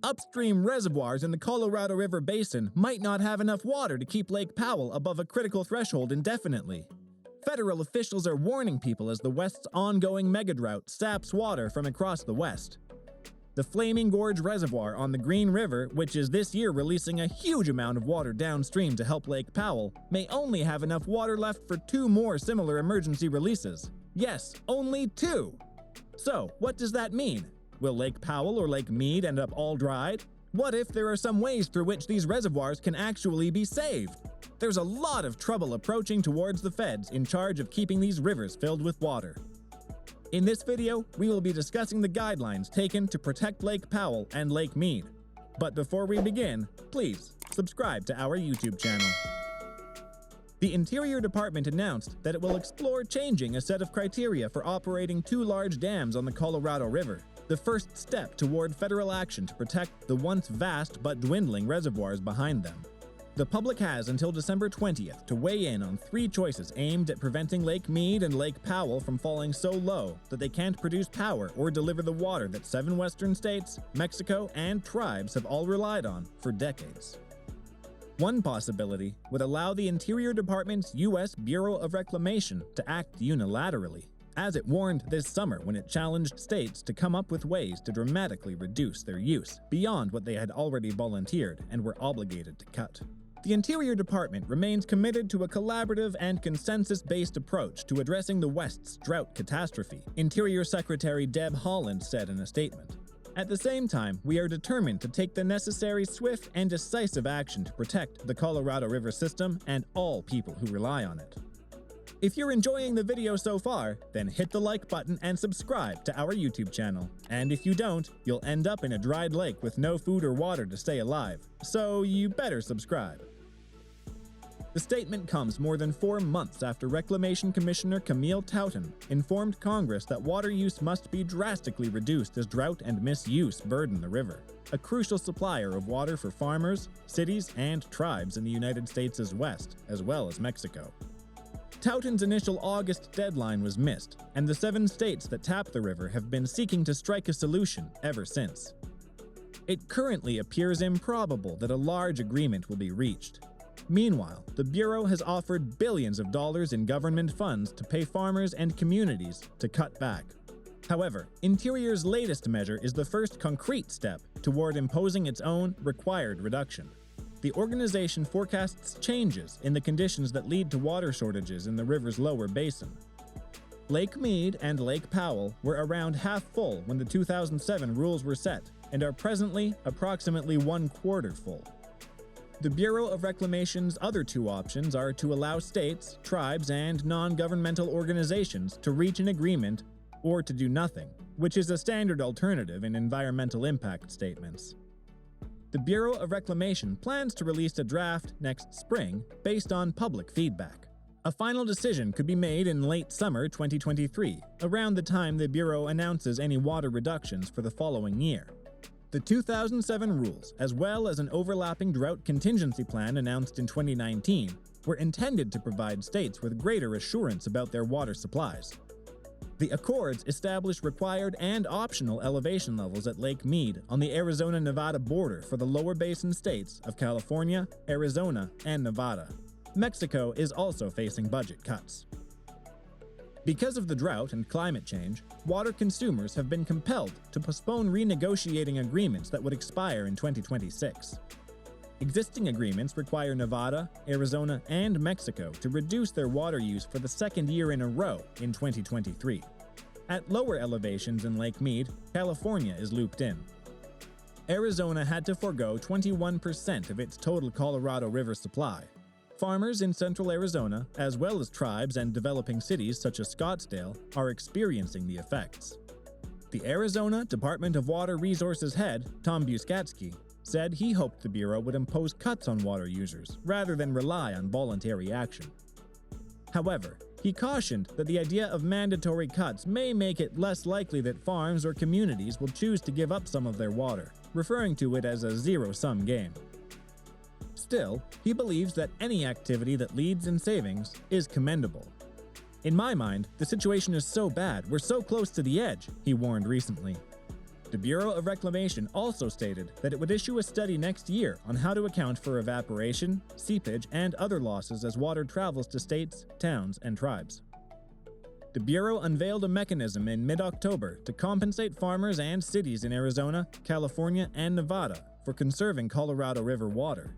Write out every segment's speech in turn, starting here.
upstream reservoirs in the Colorado River Basin might not have enough water to keep Lake Powell above a critical threshold indefinitely. Federal officials are warning people as the West's ongoing megadrought saps water from across the West. The Flaming Gorge Reservoir on the Green River, which is this year releasing a huge amount of water downstream to help Lake Powell, may only have enough water left for 2 more similar emergency releases. Yes, only 2! So, what does that mean? Will Lake Powell or Lake Mead end up all dried? What if there are some ways through which these reservoirs can actually be saved? There's a lot of trouble approaching towards the feds in charge of keeping these rivers filled with water. In this video, we will be discussing the guidelines taken to protect Lake Powell and Lake Mead. But before we begin, please subscribe to our YouTube channel. The Interior Department announced that it will explore changing a set of criteria for operating 2 large dams on the Colorado River, the first step toward federal action to protect the once vast but dwindling reservoirs behind them. The public has until December 20th to weigh in on 3 choices aimed at preventing Lake Mead and Lake Powell from falling so low that they can't produce power or deliver the water that 7 western states, Mexico, and tribes have all relied on for decades. One possibility would allow the Interior Department's U.S. Bureau of Reclamation to act unilaterally, as it warned this summer when it challenged states to come up with ways to dramatically reduce their use beyond what they had already volunteered and were obligated to cut. The Interior Department remains committed to a collaborative and consensus-based approach to addressing the West's drought catastrophe, Interior Secretary Deb Haaland said in a statement. At the same time, we are determined to take the necessary swift and decisive action to protect the Colorado River system and all people who rely on it. If you're enjoying the video so far, then hit the like button and subscribe to our YouTube channel. And if you don't, you'll end up in a dried lake with no food or water to stay alive, so you better subscribe. The statement comes more than 4 months after Reclamation Commissioner Camille Touton informed Congress that water use must be drastically reduced as drought and misuse burden the river, a crucial supplier of water for farmers, cities, and tribes in the United States' West, as well as Mexico. Touton's initial August deadline was missed, and the 7 states that tap the river have been seeking to strike a solution ever since. It currently appears improbable that a large agreement will be reached. Meanwhile, the Bureau has offered billions of dollars in government funds to pay farmers and communities to cut back. However, Interior's latest measure is the first concrete step toward imposing its own required reduction. The organization forecasts changes in the conditions that lead to water shortages in the river's lower basin. Lake Mead and Lake Powell were around half full when the 2007 rules were set and are presently approximately 1/4 full. The Bureau of Reclamation's other 2 options are to allow states, tribes, and non-governmental organizations to reach an agreement or to do nothing, which is a standard alternative in environmental impact statements. The Bureau of Reclamation plans to release a draft next spring based on public feedback. A final decision could be made in late summer 2023, around the time the Bureau announces any water reductions for the following year. The 2007 rules, as well as an overlapping drought contingency plan announced in 2019, were intended to provide states with greater assurance about their water supplies. The accords establish required and optional elevation levels at Lake Mead on the Arizona-Nevada border for the lower basin states of California, Arizona, and Nevada. Mexico is also facing budget cuts. Because of the drought and climate change, water consumers have been compelled to postpone renegotiating agreements that would expire in 2026. Existing agreements require Nevada, Arizona, and Mexico to reduce their water use for the 2nd year in a row in 2023. At lower elevations in Lake Mead, California is looped in. Arizona had to forego 21% of its total Colorado River supply. Farmers in central Arizona, as well as tribes and developing cities such as Scottsdale, are experiencing the effects. The Arizona Department of Water Resources head, Tom Buskatsky, said he hoped the Bureau would impose cuts on water users rather than rely on voluntary action. However, he cautioned that the idea of mandatory cuts may make it less likely that farms or communities will choose to give up some of their water, referring to it as a zero-sum game. Still, he believes that any activity that leads in savings is commendable. In my mind, the situation is so bad, we're so close to the edge, he warned recently. The Bureau of Reclamation also stated that it would issue a study next year on how to account for evaporation, seepage, and other losses as water travels to states, towns, and tribes. The Bureau unveiled a mechanism in mid-October to compensate farmers and cities in Arizona, California, and Nevada for conserving Colorado River water.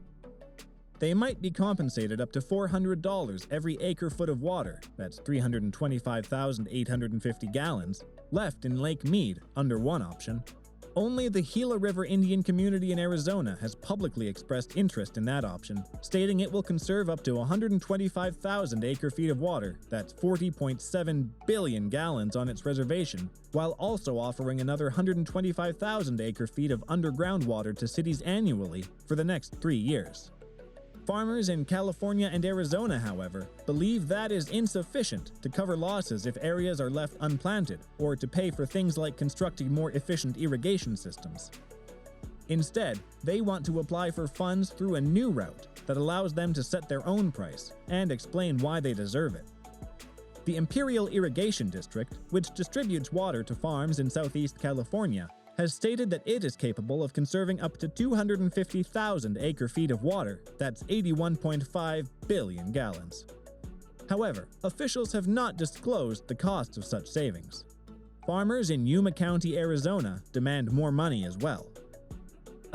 They might be compensated up to $400 every acre-foot of water, that's 325,850 gallons, left in Lake Mead under one option. Only the Gila River Indian community in Arizona has publicly expressed interest in that option, stating it will conserve up to 125,000 acre-feet of water, that's 40.7 billion gallons on its reservation, while also offering another 125,000 acre-feet of underground water to cities annually for the next 3 years. Farmers in California and Arizona, however, believe that is insufficient to cover losses if areas are left unplanted or to pay for things like constructing more efficient irrigation systems. Instead, they want to apply for funds through a new route that allows them to set their own price and explain why they deserve it. The Imperial Irrigation District, which distributes water to farms in Southeast California, has stated that it is capable of conserving up to 250,000 acre-feet of water, that's 81.5 billion gallons. However, officials have not disclosed the cost of such savings. Farmers in Yuma County, Arizona demand more money as well.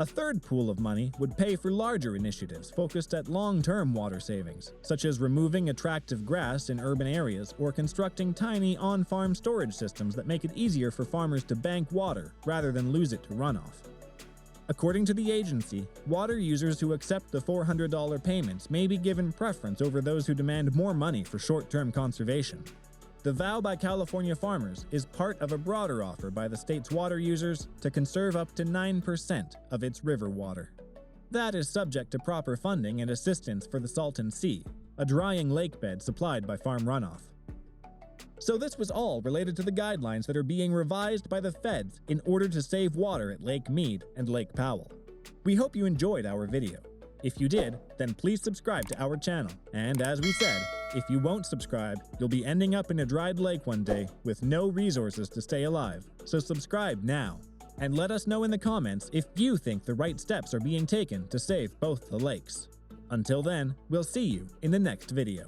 A third pool of money would pay for larger initiatives focused at long-term water savings, such as removing attractive grass in urban areas or constructing tiny on-farm storage systems that make it easier for farmers to bank water rather than lose it to runoff. According to the agency, water users who accept the $400 payments may be given preference over those who demand more money for short-term conservation. The vow by California farmers is part of a broader offer by the state's water users to conserve up to 9% of its river water. That is subject to proper funding and assistance for the Salton Sea, a drying lake bed supplied by farm runoff. So this was all related to the guidelines that are being revised by the feds in order to save water at Lake Mead and Lake Powell. We hope you enjoyed our video. If you did, then please subscribe to our channel. And as we said, if you won't subscribe, you'll be ending up in a dried lake one day with no resources to stay alive. So subscribe now. And let us know in the comments if you think the right steps are being taken to save both the lakes. Until then, we'll see you in the next video.